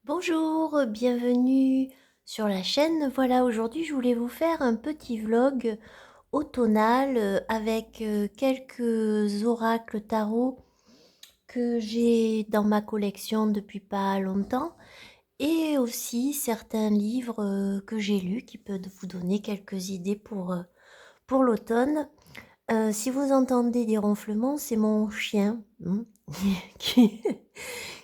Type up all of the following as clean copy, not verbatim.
Bonjour, bienvenue sur la chaîne. Voilà, aujourd'hui je voulais vous faire un petit vlog automnal avec quelques oracles tarot que j'ai dans ma collection depuis pas longtemps et aussi certains livres que j'ai lus qui peuvent vous donner quelques idées pour l'automne. Si vous entendez des ronflements, c'est mon chien qui,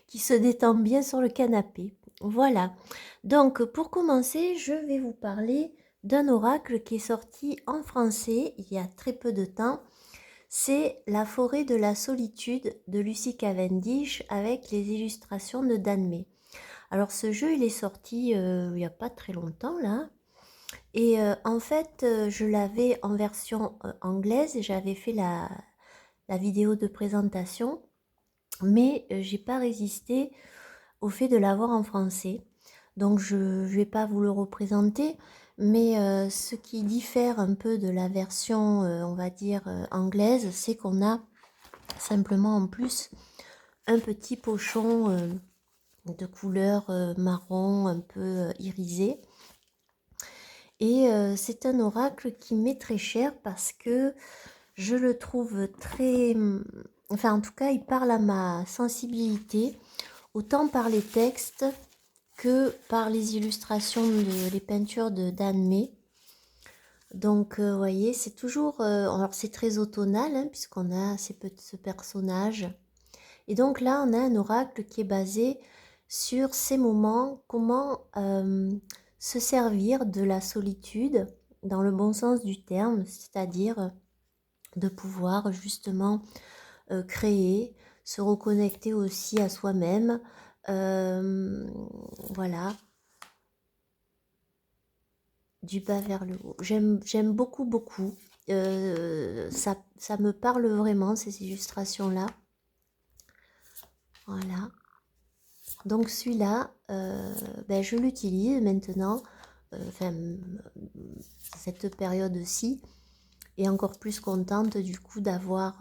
qui se détend bien sur le canapé. Voilà. Donc, pour commencer, je vais vous parler d'un oracle qui est sorti en français il y a très peu de temps. C'est La forêt de la solitude de Lucy Cavendish avec les illustrations de Dan May. Alors, ce jeu, il est sorti il n'y a pas très longtemps, là. Et en fait, je l'avais en version anglaise et j'avais fait la vidéo de présentation, mais j'ai pas résisté au fait de l'avoir en français. Donc je ne vais pas vous le représenter, mais ce qui diffère un peu de la version, on va dire, anglaise, c'est qu'on a simplement en plus un petit pochon de couleur marron un peu irisé. Et c'est un oracle qui m'est très cher parce que je le trouve très... Enfin, en tout cas, il parle à ma sensibilité, autant par les textes que par les illustrations, les peintures de Dan May. Donc, vous voyez, c'est toujours... alors, c'est très automnal, hein, puisqu'on a ce personnage. Et donc là, on a un oracle qui est basé sur ces moments, comment se servir de la solitude, dans le bon sens du terme, c'est-à-dire de pouvoir justement créer, se reconnecter aussi à soi-même. Voilà, du bas vers le haut. J'aime beaucoup, beaucoup. Ça me parle vraiment, ces illustrations-là. Voilà. Donc celui-là, je l'utilise maintenant, enfin, cette période-ci, et encore plus contente du coup d'avoir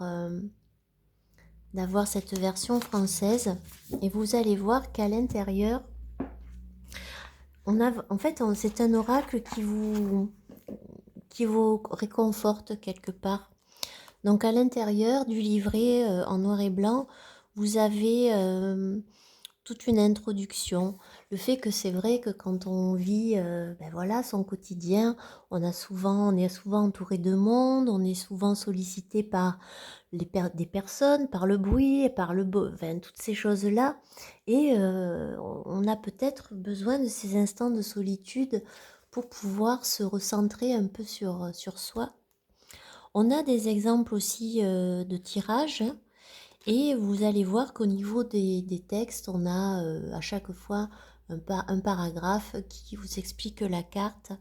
cette version française. Et vous allez voir qu'à l'intérieur, en fait, c'est un oracle qui vous réconforte quelque part. Donc à l'intérieur du livret en noir et blanc, vous avez toute une introduction. Le fait que c'est vrai que quand on vit voilà, son quotidien, on est souvent entouré de monde, on est souvent sollicité par des personnes, par le bruit, enfin, toutes ces choses-là. Et on a peut-être besoin de ces instants de solitude pour pouvoir se recentrer un peu sur soi. On a des exemples aussi de tirages, hein, et vous allez voir qu'au niveau des textes, on a à chaque fois un paragraphe qui vous explique la carte.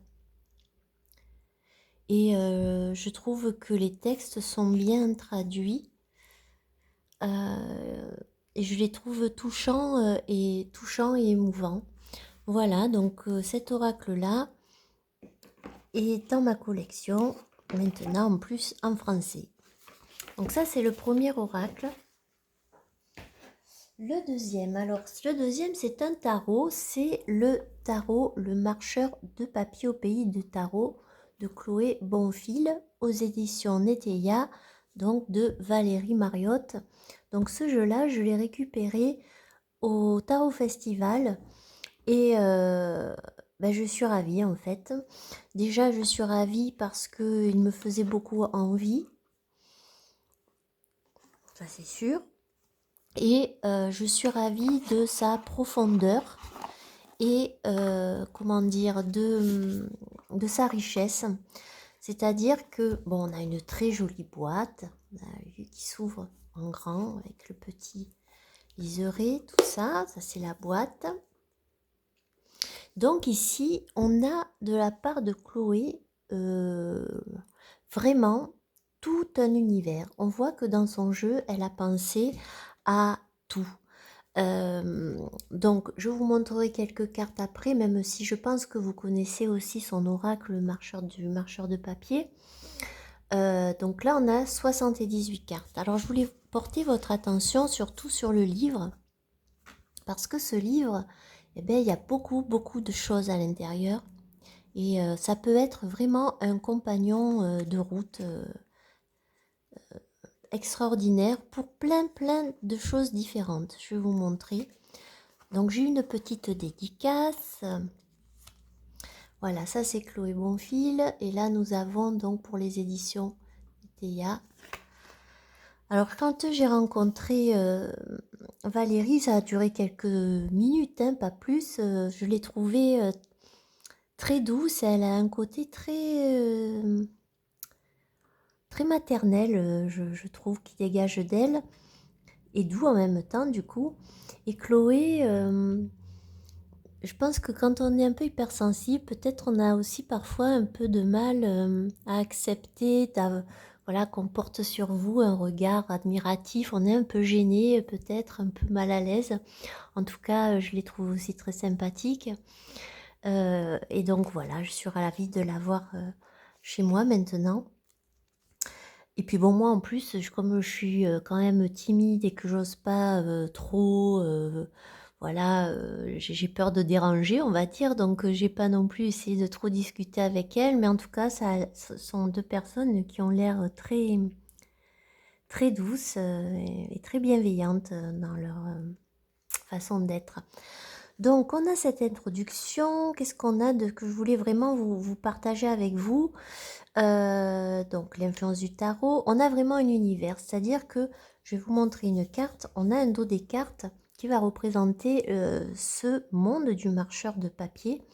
Et je trouve que les textes sont bien traduits. Et je les trouve touchants et émouvants. Voilà, donc cet oracle-là est dans ma collection, maintenant en plus en français. Donc ça, c'est le premier oracle. Le deuxième, alors le deuxième, c'est un tarot, c'est le tarot Le Marcheur de papier au pays de tarot de Chloé Bonfil aux éditions Neteia, donc de Valérie Mariotte. Donc ce jeu-là, je l'ai récupéré au Tarot Festival et je suis ravie en fait. Déjà, je suis ravie parce qu'il me faisait beaucoup envie, ça c'est sûr. Et je suis ravie de sa profondeur et comment dire, de sa richesse. C'est-à-dire que, bon, on a une très jolie boîte, on a vu qui s'ouvre en grand avec le petit liseré, tout ça, ça c'est la boîte. Donc ici, on a de la part de Chloé vraiment tout un univers. On voit que dans son jeu, elle a pensé à tout. Donc je vous montrerai quelques cartes après, même si je pense que vous connaissez aussi son oracle, le marcheur de papier. Donc là on a 78 cartes. Alors je voulais porter votre attention surtout sur le livre, parce que ce livre eh bien, il y a beaucoup de choses à l'intérieur. Et ça peut être vraiment un compagnon de route extraordinaire pour plein de choses différentes. Je vais vous montrer. Donc j'ai une petite dédicace. Voilà, ça c'est Chloé Bonfil. Et là nous avons donc pour les éditions Théa. Alors quand j'ai rencontré Valérie, ça a duré quelques minutes, hein, pas plus. Je l'ai trouvée très douce. Elle a un côté très maternel, je trouve, qui dégage d'elle. Et doux en même temps, du coup. Et Chloé, je pense que quand on est un peu hypersensible, peut-être on a aussi parfois un peu de mal à accepter voilà, qu'on porte sur vous un regard admiratif. On est un peu gêné, peut-être un peu mal à l'aise. En tout cas, je les trouve aussi très sympathiques. Et donc voilà, je suis ravie de l'avoir chez moi maintenant. Et puis bon, moi en plus, comme je suis quand même timide et que j'ose pas trop, voilà, j'ai peur de déranger, on va dire, donc j'ai pas non plus essayé de trop discuter avec elle, mais en tout cas, ce sont deux personnes qui ont l'air très douces et très bienveillantes dans leur façon d'être. Donc, on a cette introduction. Qu'est-ce qu'on a que je voulais vraiment vous partager avec vous? Donc, l'influence du tarot. On a vraiment un univers, c'est-à-dire que je vais vous montrer une carte. On a un dos des cartes qui va représenter ce monde du marcheur de papier.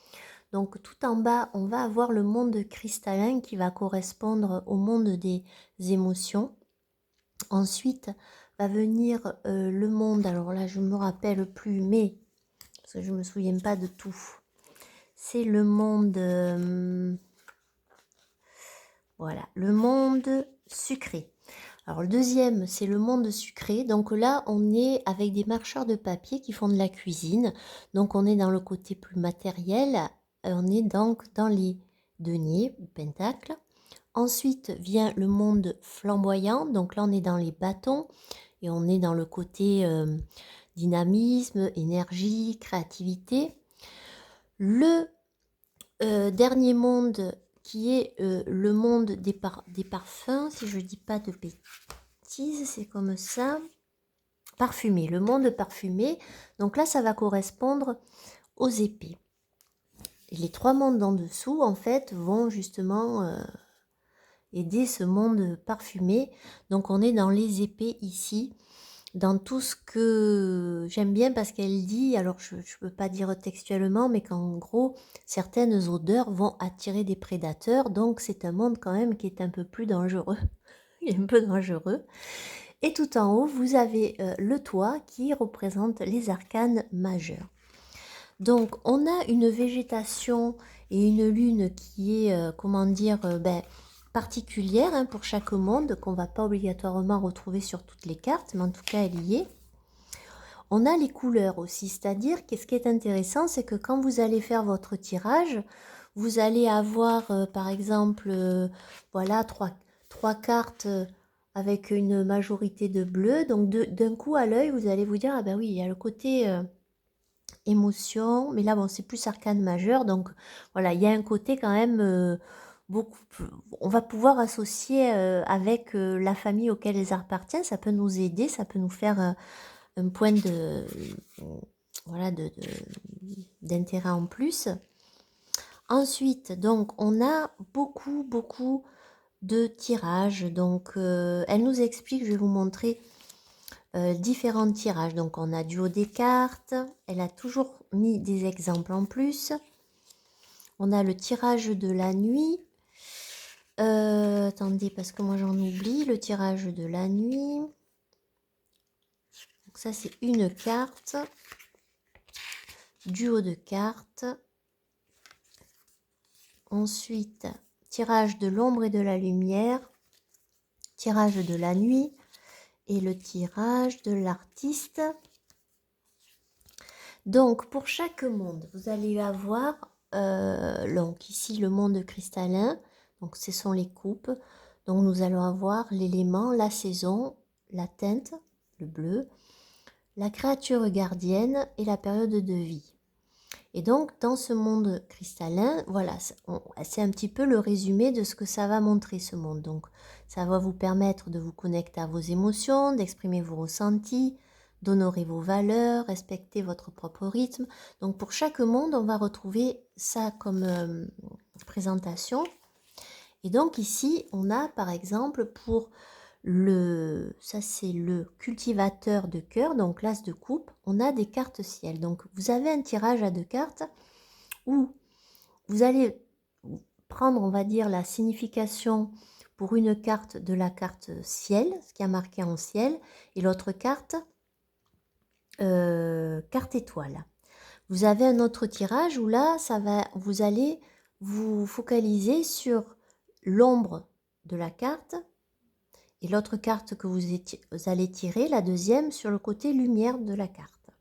Donc, tout en bas, on va avoir le monde cristallin qui va correspondre au monde des émotions. Ensuite, va venir le monde, alors là, je ne me rappelle plus, mais parce que je ne me souviens pas de tout. C'est le monde, voilà, le monde sucré. Alors le deuxième, c'est le monde sucré. Donc là, on est avec des marcheurs de papier qui font de la cuisine. Donc on est dans le côté plus matériel. On est donc dans les deniers, pentacles. Ensuite vient le monde flamboyant. Donc là, on est dans les bâtons et on est dans le côté dynamisme, énergie, créativité. Le dernier monde qui est le monde des parfums, si je ne dis pas de bêtises, c'est comme ça. Parfumé, le monde parfumé. Donc là, ça va correspondre aux épées. Et les trois mondes en dessous, en fait, vont justement aider ce monde parfumé. Donc on est dans les épées ici. Dans tout ce que j'aime bien parce qu'elle dit, alors je ne peux pas dire textuellement, mais qu'en gros, certaines odeurs vont attirer des prédateurs, donc c'est un monde quand même qui est un peu plus dangereux, un peu dangereux. Et tout en haut, vous avez le toit qui représente les arcanes majeurs. Donc on a une végétation et une lune qui est, comment dire, particulière hein, pour chaque monde, qu'on ne va pas obligatoirement retrouver sur toutes les cartes, mais en tout cas elle y est. On a les couleurs aussi, c'est-à-dire que ce qui est intéressant, c'est que quand vous allez faire votre tirage, vous allez avoir par exemple, voilà, trois cartes avec une majorité de bleu. Donc d'un coup à l'œil, vous allez vous dire, ah ben oui, il y a le côté émotion, mais là bon, c'est plus arcane majeur, donc voilà, il y a un côté quand même beaucoup, on va pouvoir associer avec la famille auquel elles appartiennent, ça peut nous aider, ça peut nous faire un point de voilà d'intérêt en plus. Ensuite, donc on a beaucoup de tirages. Donc elle nous explique, je vais vous montrer différents tirages. Donc on a du haut des cartes, elle a toujours mis des exemples en plus. On a le tirage de la nuit. Attendez, parce que moi j'en oublie, le tirage de la nuit. Donc ça c'est une carte. Duo de cartes. Ensuite, tirage de l'ombre et de la lumière, tirage de la nuit et le tirage de l'artiste. Donc, pour chaque monde, vous allez avoir donc ici le monde cristallin. Donc, ce sont les coupes. Donc, nous allons avoir l'élément, la saison, la teinte, le bleu, la créature gardienne et la période de vie. Et donc, dans ce monde cristallin, voilà, c'est un petit peu le résumé de ce que ça va montrer, ce monde. Donc, ça va vous permettre de vous connecter à vos émotions, d'exprimer vos ressentis, d'honorer vos valeurs, respecter votre propre rythme. Donc, pour chaque monde, on va retrouver ça comme présentation. Et donc, ici, on a, par exemple, pour ça c'est le cultivateur de cœur, donc l'as de coupe, on a des cartes ciel. Donc vous avez un tirage à 2 cartes où vous allez prendre, on va dire, la signification pour une carte de la carte ciel, ce qui a marqué en ciel, et l'autre carte, carte étoile. Vous avez un autre tirage où là, vous allez vous focaliser sur l'ombre de la carte. Et l'autre carte que vous allez tirer, la deuxième, sur le côté lumière de la carte.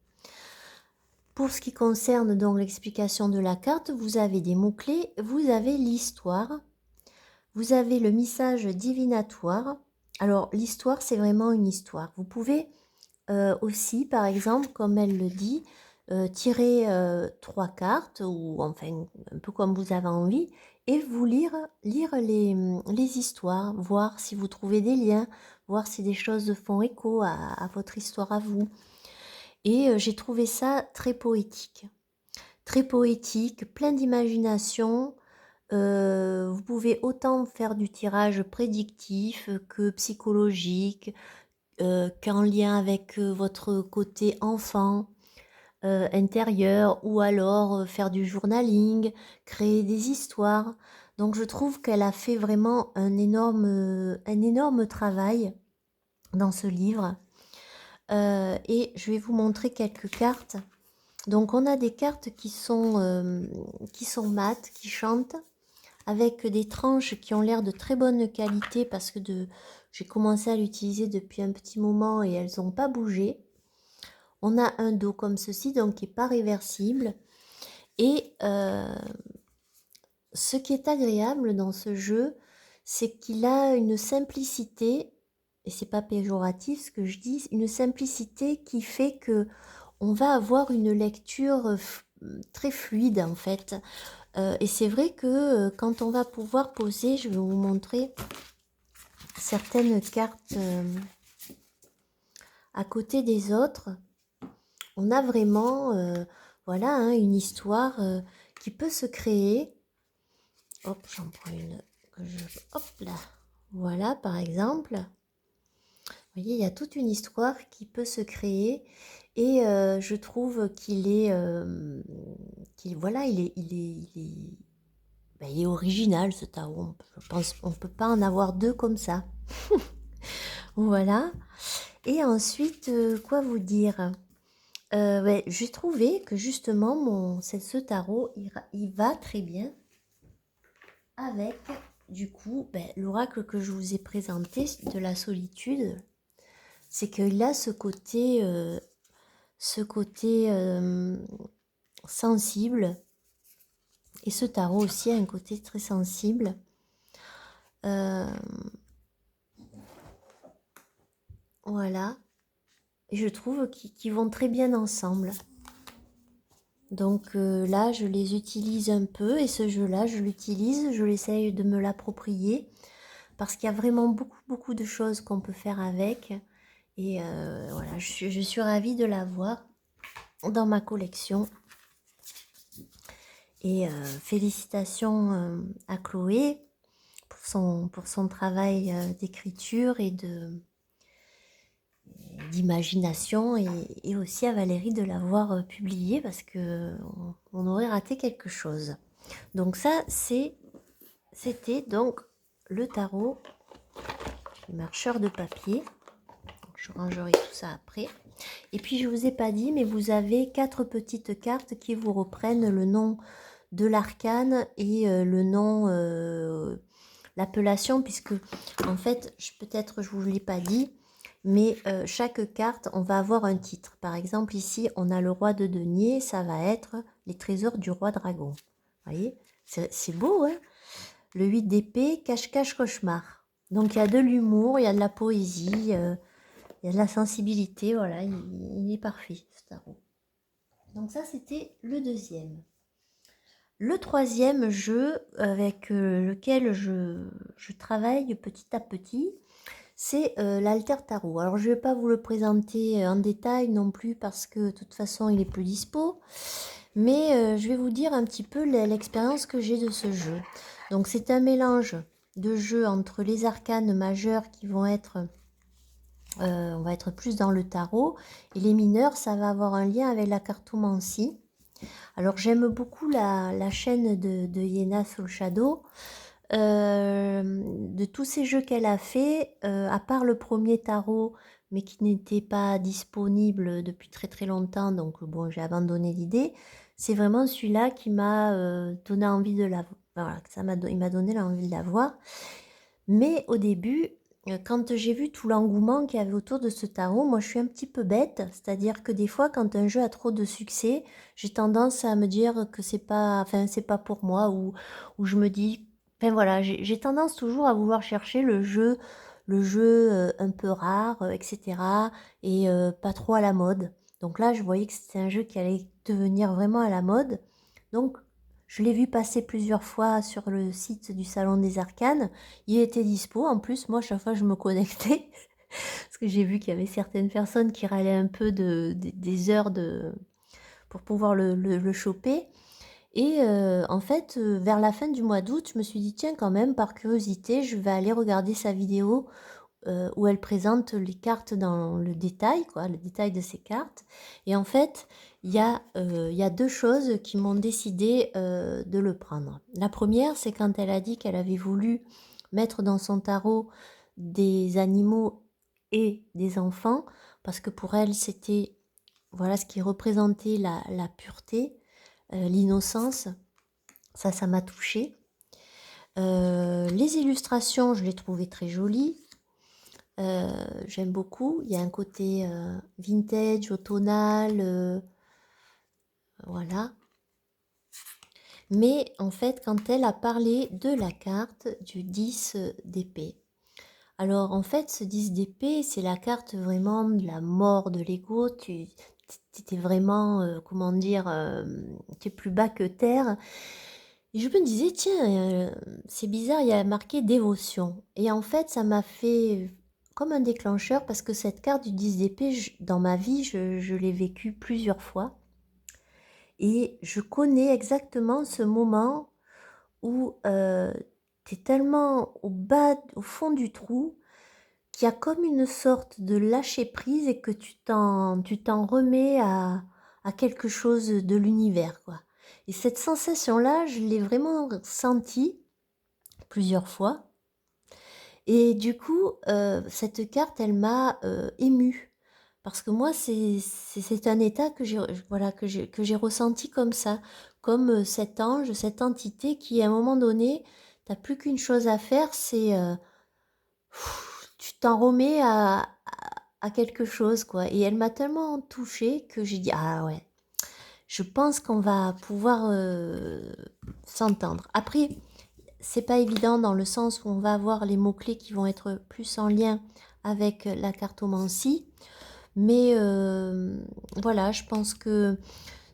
Pour ce qui concerne donc l'explication de la carte, vous avez des mots-clés, vous avez l'histoire, vous avez le message divinatoire. Alors l'histoire, c'est vraiment une histoire. Vous pouvez aussi, par exemple, comme elle le dit, tirer 3 cartes, ou enfin un peu comme vous avez envie, et vous lire les histoires, voir si vous trouvez des liens, voir si des choses font écho à votre histoire à vous. Et j'ai trouvé ça très poétique, plein d'imagination. Vous pouvez autant faire du tirage prédictif que psychologique, qu'en lien avec votre côté enfant, intérieur, ou alors faire du journaling, créer des histoires. Donc je trouve qu'elle a fait vraiment un énorme travail dans ce livre. Et je vais vous montrer quelques cartes. Donc on a des cartes qui sont mates, qui chantent, avec des tranches qui ont l'air de très bonne qualité parce que j'ai commencé à l'utiliser depuis un petit moment et elles n'ont pas bougé. On a un dos comme ceci, donc qui n'est pas réversible. Et ce qui est agréable dans ce jeu, c'est qu'il a une simplicité, et c'est pas péjoratif ce que je dis, une simplicité qui fait que on va avoir une lecture très fluide en fait. Et c'est vrai que quand on va pouvoir poser, je vais vous montrer certaines cartes à côté des autres, on a vraiment voilà, hein, une histoire qui peut se créer. Hop, j'en prends une que hop là, voilà par exemple. Vous voyez, il y a toute une histoire qui peut se créer et je trouve qu'il est, voilà, ben, il est original ce tarot. Je pense qu'on ne peut pas en avoir deux comme ça. Voilà. Et ensuite, quoi vous dire? Ouais, j'ai trouvé que justement ce tarot il va très bien avec du coup l'oracle que je vous ai présenté de la solitude. C'est qu'il a ce côté sensible, et ce tarot aussi a un côté très sensible. Voilà, et je trouve qu'ils vont très bien ensemble. Donc là, je les utilise un peu, et ce jeu-là, je l'utilise, je l'essaye de me l'approprier, parce qu'il y a vraiment beaucoup de choses qu'on peut faire avec. Et voilà, je suis ravie de l'avoir dans ma collection. Et félicitations à Chloé pour son travail d'écriture et d'imagination, et aussi à Valérie de l'avoir publié, parce que on aurait raté quelque chose. Donc ça, c'était donc le tarot du marcheur de papier. Je rangerai tout ça après. Et puis je vous ai pas dit, mais vous avez 4 petites cartes qui vous reprennent le nom de l'arcane et le nom, l'appellation, puisque en fait, peut-être je vous l'ai pas dit, mais chaque carte, on va avoir un titre. Par exemple, ici, on a le roi de denier, ça va être les trésors du roi dragon. Vous voyez, c'est beau, hein? Le 8 d'épée, cache-cache cauchemar. Donc il y a de l'humour, il y a de la poésie, il y a de la sensibilité, voilà, il est parfait ce tarot. Donc ça, c'était le deuxième. Le troisième jeu avec lequel je travaille petit à petit, c'est l'Alter Tarot. Alors je ne vais pas vous le présenter en détail non plus parce que de toute façon il est plus dispo. Mais je vais vous dire un petit peu l'expérience que j'ai de ce jeu. Donc c'est un mélange de jeux entre les arcanes majeures qui vont être, on va être plus dans le tarot, et les mineurs, ça va avoir un lien avec la cartomancie. Alors j'aime beaucoup la chaîne de Yena Soul Shadow. De tous ces jeux qu'elle a fait, à part le premier tarot, mais qui n'était pas disponible depuis très très longtemps, donc bon, j'ai abandonné l'idée. C'est vraiment celui-là qui m'a donné envie de la, voilà, il m'a donné l'envie de la voir. Mais au début, quand j'ai vu tout l'engouement qu'il y avait autour de ce tarot, moi je suis un petit peu bête, c'est-à-dire que des fois, quand un jeu a trop de succès, j'ai tendance à me dire que c'est pas, enfin c'est pas pour moi, ou je me dis, enfin voilà, j'ai tendance toujours à vouloir chercher le jeu un peu rare, etc. et pas trop à la mode. Donc là, je voyais que c'était un jeu qui allait devenir vraiment à la mode. Donc je l'ai vu passer plusieurs fois sur le site du Salon des Arcanes. Il était dispo. En plus, moi, chaque fois, je me connectais. Parce que j'ai vu qu'il y avait certaines personnes qui râlaient un peu des heures pour pouvoir le choper. Et en fait, vers la fin du mois d'août, je me suis dit, tiens, quand même, par curiosité, je vais aller regarder sa vidéo où elle présente les cartes dans le détail, quoi, le détail de ces cartes. Et en fait, il y a deux choses qui m'ont décidé de le prendre. La première, c'est quand elle a dit qu'elle avait voulu mettre dans son tarot des animaux et des enfants, parce que pour elle, c'était voilà ce qui représentait la pureté, l'innocence. Ça m'a touchée. Les illustrations, je les trouvais très jolies. J'aime beaucoup. Il y a un côté vintage, automnal, voilà. Mais en fait, quand elle a parlé de la carte du 10 d'épée, alors en fait, ce 10 d'épée, c'est la carte vraiment de la mort de l'ego. Tu étais vraiment, comment dire, tu es plus bas que terre. Et je me disais, tiens, c'est bizarre, il y a marqué dévotion. Et en fait, ça m'a fait comme un déclencheur parce que cette carte du 10 d'épée, dans ma vie, je l'ai vécue plusieurs fois. Et je connais exactement ce moment où tu es tellement au bas, au fond du trou, qu'il y a comme une sorte de lâcher prise et que tu t'en remets à quelque chose de l'univers, quoi. Et cette sensation-là, je l'ai vraiment sentie plusieurs fois. Et du coup, cette carte, elle m'a émue. Parce que moi, c'est un état que j'ai voilà, que j'ai ressenti comme ça. Comme cet ange, cette entité qui, à un moment donné, t'as plus qu'une chose à faire, c'est tu t'en remets à quelque chose, quoi. Et elle m'a tellement touchée que j'ai dit, ah ouais, je pense qu'on va pouvoir s'entendre. Après, c'est pas évident dans le sens où on va avoir les mots-clés qui vont être plus en lien avec la cartomancie. Mais voilà, je pense que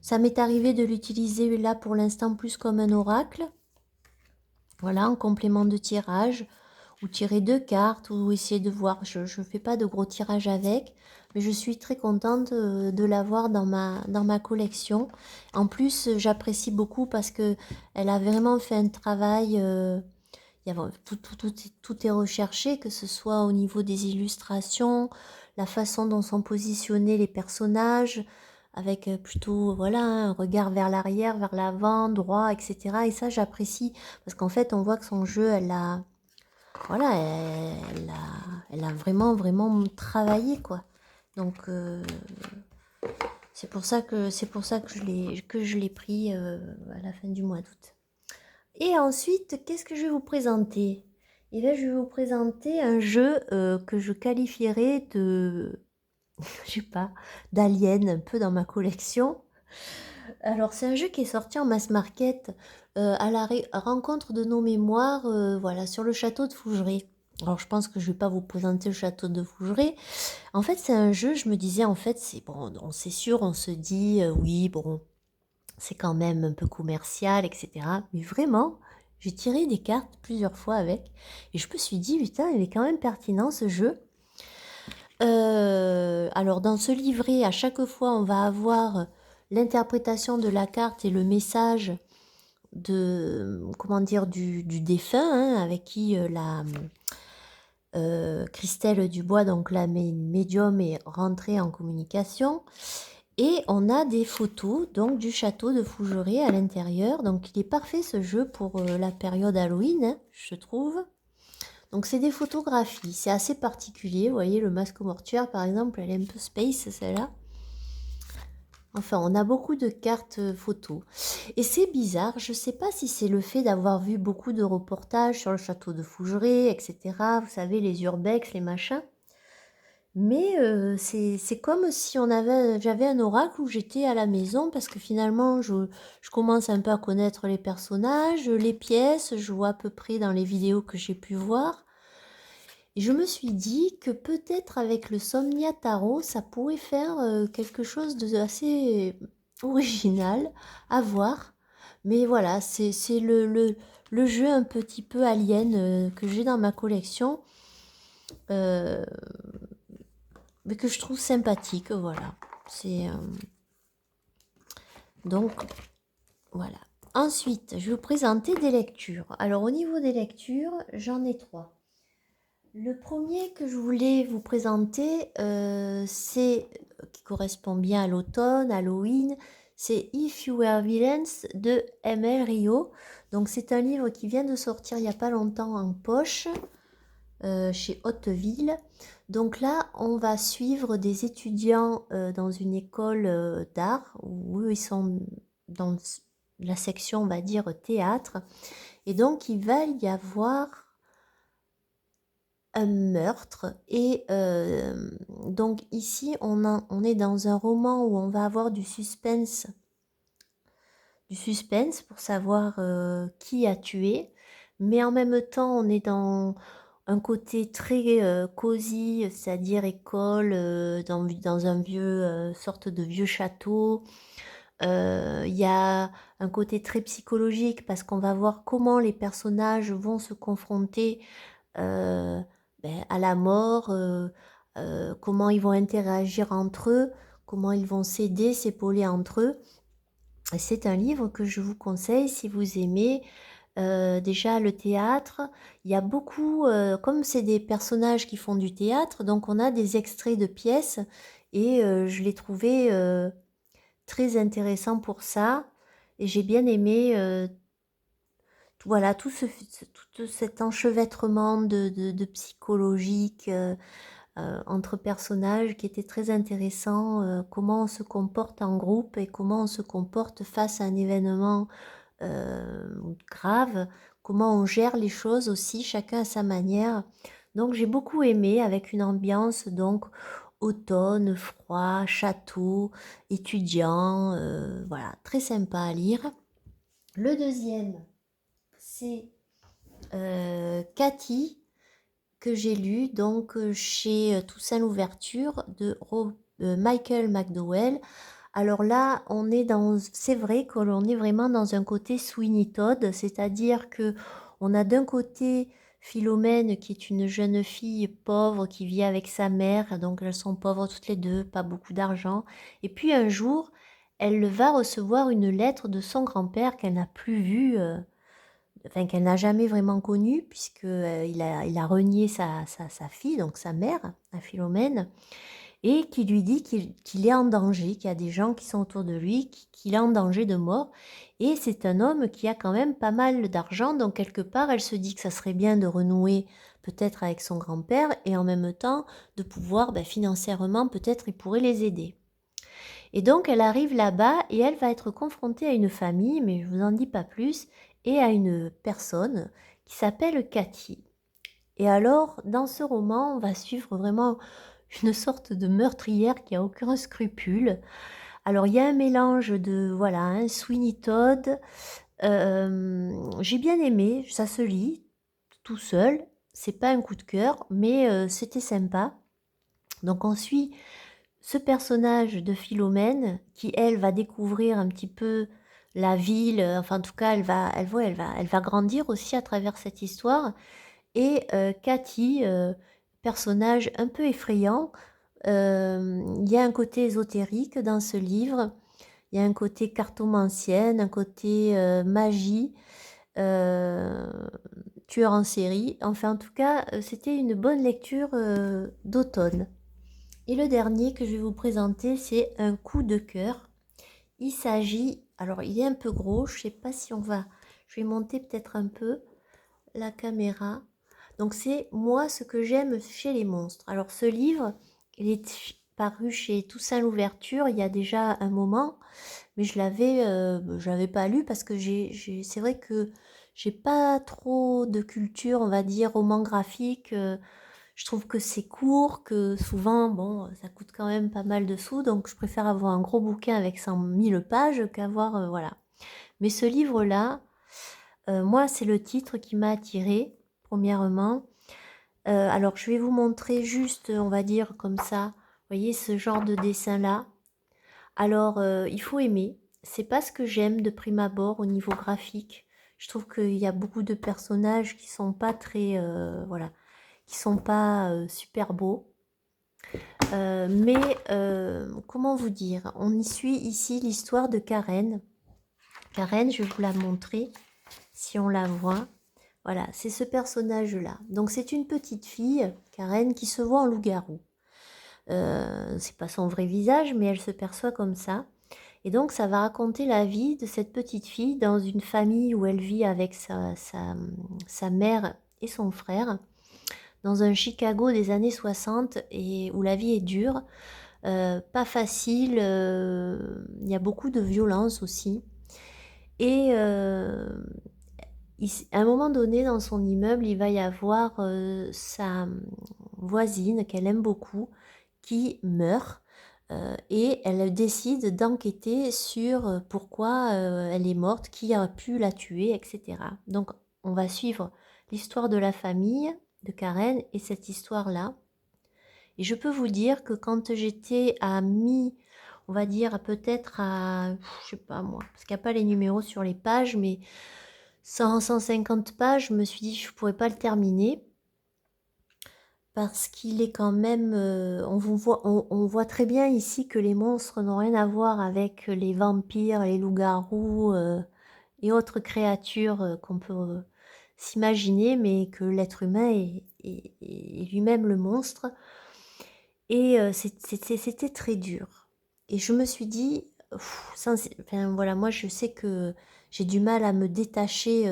ça m'est arrivé de l'utiliser là pour l'instant plus comme un oracle. Voilà, en complément de tirage, ou tirer deux cartes, ou essayer de voir. Je ne fais pas de gros tirages avec, mais je suis très contente de l'avoir dans ma collection. En plus, j'apprécie beaucoup parce que elle a vraiment fait un travail. Tout est recherché, que ce soit au niveau des illustrations, la façon dont sont positionnés les personnages, avec plutôt voilà, un regard vers l'arrière, vers l'avant, droit, etc. Et ça, j'apprécie, parce qu'en fait, on voit que son jeu, voilà, elle a vraiment, vraiment travaillé, quoi. Donc, c'est pour ça que je l'ai pris à la fin du mois d'août. Et ensuite, qu'est-ce que je vais vous présenter? Eh bien, je vais vous présenter un jeu que je qualifierais de, je sais pas, d'alien un peu dans ma collection. Alors, c'est un jeu qui est sorti en mass market à la rencontre de nos mémoires, voilà, sur le château de Fougeray. Alors je pense que je vais pas vous présenter le château de Fougeray. En fait, c'est un jeu, je me disais, en fait, c'est bon, c'est sûr, on se dit, oui, bon, c'est quand même un peu commercial, etc. Mais vraiment, j'ai tiré des cartes plusieurs fois avec, et je me suis dit, putain, il est quand même pertinent ce jeu. Alors dans ce livret, à chaque fois, on va avoir l'interprétation de la carte et le message de, comment dire, du défunt, hein, avec qui la Christelle Dubois, donc la médium, est rentrée en communication. Et on a des photos donc du château de Fougeray à l'intérieur. Donc il est parfait ce jeu pour la période Halloween, hein, je trouve. Donc c'est des photographies, c'est assez particulier. Vous voyez, le masque mortuaire par exemple, elle est un peu space celle-là. Enfin, on a beaucoup de cartes photos. Et c'est bizarre, je ne sais pas si c'est le fait d'avoir vu beaucoup de reportages sur le château de Fougeray, etc. Vous savez, les urbex, les machins. Mais c'est comme si j'avais un oracle où j'étais à la maison parce que finalement, je commence un peu à connaître les personnages, les pièces, je vois à peu près dans les vidéos que j'ai pu voir. Et je me suis dit que peut-être avec le Somnia Tarot, ça pourrait faire quelque chose de assez original à voir. Mais voilà, c'est le jeu un petit peu alien que j'ai dans ma collection, euh, mais que je trouve sympathique, voilà. C'est donc voilà. Ensuite, je vais vous présenter des lectures. Alors au niveau des lectures, j'en ai trois. Le premier que je voulais vous présenter, c'est qui correspond bien à l'automne, Halloween, c'est If You Were Villains de M.L. Rio. Donc c'est un livre qui vient de sortir il n'y a pas longtemps en poche chez Hauteville. Donc là, on va suivre des étudiants dans une école d'art où eux, ils sont dans la section, on va dire, théâtre. Et donc, il va y avoir un meurtre. Et donc ici, on est dans un roman où on va avoir du suspense pour savoir qui a tué. Mais en même temps, on est dans un côté très cosy, c'est-à-dire école, dans un vieux, sorte de vieux château. Il y a un côté très psychologique parce qu'on va voir comment les personnages vont se confronter euh, à la mort, comment ils vont interagir entre eux, comment ils vont s'aider, s'épauler entre eux. C'est un livre que je vous conseille si vous aimez déjà le théâtre. Il y a beaucoup, comme c'est des personnages qui font du théâtre, donc on a des extraits de pièces et je l'ai trouvé très intéressant pour ça. Et j'ai bien aimé voilà, tout cet enchevêtrement de psychologique entre personnages qui était très intéressant, comment on se comporte en groupe et comment on se comporte face à un événement grave, comment on gère les choses aussi, chacun à sa manière. Donc j'ai beaucoup aimé avec une ambiance donc automne, froid, château, étudiant, voilà, très sympa à lire. Le deuxième, c'est Cathy, que j'ai lu donc chez Toussaint Louverture de Michael McDowell. Alors là, on est dans, c'est vrai que l'on est vraiment dans un côté Sweeney Todd, c'est-à-dire que on a d'un côté Philomène qui est une jeune fille pauvre qui vit avec sa mère, donc elles sont pauvres toutes les deux, pas beaucoup d'argent. Et puis un jour, elle va recevoir une lettre de son grand-père qu'elle n'a plus vu, enfin qu'elle n'a jamais vraiment connu puisque il a renié sa fille, donc sa mère, à Philomène et qui lui dit qu'il est en danger, qu'il y a des gens qui sont autour de lui, qu'il est en danger de mort. Et c'est un homme qui a quand même pas mal d'argent, donc quelque part, elle se dit que ça serait bien de renouer peut-être avec son grand-père et en même temps de pouvoir financièrement, peut-être il pourrait les aider. Et donc elle arrive là-bas et elle va être confrontée à une famille, mais je vous en dis pas plus, et à une personne qui s'appelle Cathy. Et alors, dans ce roman, on va suivre vraiment une sorte de meurtrière qui a aucun scrupule. Alors, il y a un mélange de, voilà, un Sweeney Todd. J'ai bien aimé, ça se lit tout seul. c'est pas un coup de cœur, mais c'était sympa. Donc on suit ce personnage de Philomène qui, elle, va découvrir un petit peu la ville, enfin en tout cas, elle va grandir aussi à travers cette histoire. Et Cathy, personnage un peu effrayant, il y a un côté ésotérique dans ce livre, il y a un côté cartomancienne, un côté magie, euh, tueur en série. Enfin, en tout cas, c'était une bonne lecture d'automne. Et le dernier que je vais vous présenter, c'est un coup de cœur. Il s'agit, alors il est un peu gros, je ne sais pas si on va, je vais monter peut-être un peu la caméra. Donc c'est moi ce que j'aime chez les monstres. Alors ce livre, il est paru chez Toussaint Louverture il y a déjà un moment, mais je l'avais pas lu parce que c'est vrai que j'ai pas trop de culture, on va dire, roman graphique. Je trouve que c'est court, que souvent, bon, ça coûte quand même pas mal de sous, donc je préfère avoir un gros bouquin avec 100 000 pages qu'avoir, voilà. Mais ce livre-là, moi, c'est le titre qui m'a attirée, premièrement. Alors, je vais vous montrer juste, on va dire comme ça, vous voyez ce genre de dessin-là. Alors, il faut aimer. C'est pas ce que j'aime de prime abord au niveau graphique. Je trouve qu'il y a beaucoup de personnages qui sont pas très, voilà, qui sont pas super beaux. Mais comment vous dire? On y suit ici l'histoire de Karen. Karen, je vais vous la montrer si on la voit. Voilà, c'est ce personnage-là. Donc c'est une petite fille, Karen, qui se voit en loup-garou. C'est pas son vrai visage, mais elle se perçoit comme ça. Et donc ça va raconter la vie de cette petite fille dans une famille où elle vit avec sa mère et son frère, dans un Chicago des années 60 et où la vie est dure, pas facile, il y a beaucoup de violence aussi. Et à un moment donné, dans son immeuble, il va y avoir sa voisine qu'elle aime beaucoup qui meurt et elle décide d'enquêter sur pourquoi elle est morte, qui a pu la tuer, etc. Donc, on va suivre l'histoire de la famille de Karen et cette histoire-là. Et je peux vous dire que quand j'étais on va dire peut-être à, je sais pas moi, parce qu'il n'y a pas les numéros sur les pages, mais 100, 150 pages, je me suis dit je ne pourrais pas le terminer parce qu'il est quand même, on voit très bien ici que les monstres n'ont rien à voir avec les vampires, les loups-garous et autres créatures qu'on peut s'imaginer, mais que l'être humain est lui-même le monstre. Et c'était très dur. Et je me suis dit, enfin voilà, moi je sais que j'ai du mal à me détacher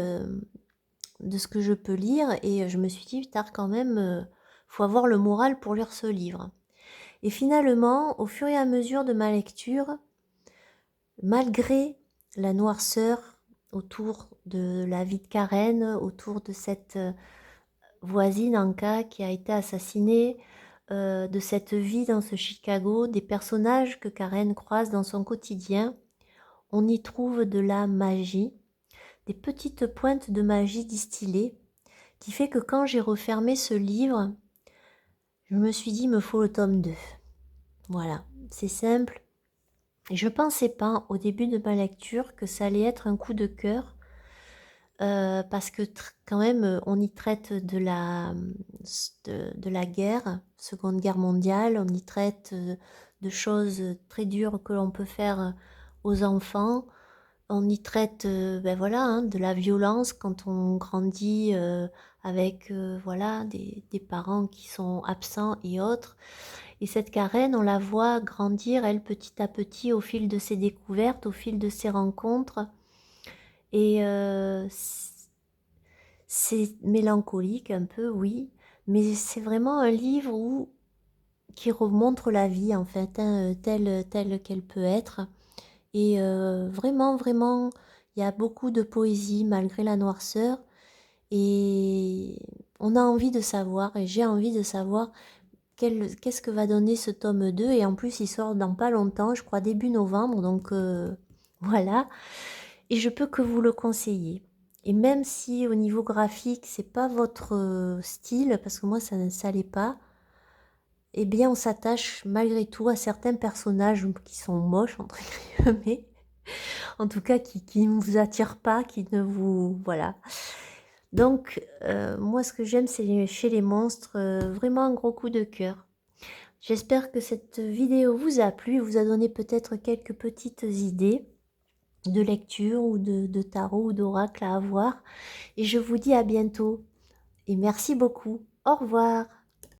de ce que je peux lire et je me suis dit, putain, quand même, faut avoir le moral pour lire ce livre. Et finalement, au fur et à mesure de ma lecture, malgré la noirceur autour de la vie de Karen, autour de cette voisine Anka qui a été assassinée, de cette vie dans ce Chicago, des personnages que Karen croise dans son quotidien, on y trouve de la magie, des petites pointes de magie distillées, qui fait que quand j'ai refermé ce livre, je me suis dit, il me faut le tome 2. Voilà, c'est simple. Et je ne pensais pas au début de ma lecture que ça allait être un coup de cœur, parce que quand même, on y traite de la guerre, Seconde Guerre mondiale, on y traite de choses très dures que l'on peut faire aux enfants, on y traite ben voilà, hein, de la violence quand on grandit avec voilà, des parents qui sont absents et autres. Et cette Karen, on la voit grandir, elle, petit à petit, au fil de ses découvertes, au fil de ses rencontres. Et c'est mélancolique un peu, oui, mais c'est vraiment un livre qui remontre la vie, en fait, hein, telle qu'elle peut être. Et vraiment, vraiment, il y a beaucoup de poésie malgré la noirceur. Et on a envie de savoir, et j'ai envie de savoir qu'est-ce que va donner ce tome 2. Et en plus, il sort dans pas longtemps, je crois début novembre, donc voilà. Et je peux que vous le conseiller. Et même si au niveau graphique, c'est pas votre style, parce que moi ça ne l'est pas, eh bien on s'attache malgré tout à certains personnages qui sont moches, entre guillemets, en tout cas qui ne vous attirent pas, qui ne vous... Voilà. Donc moi ce que j'aime c'est chez les monstres, vraiment un gros coup de cœur. J'espère que cette vidéo vous a plu, vous a donné peut-être quelques petites idées de lecture ou de tarot ou d'oracle à avoir. Et je vous dis à bientôt. Et merci beaucoup. Au revoir.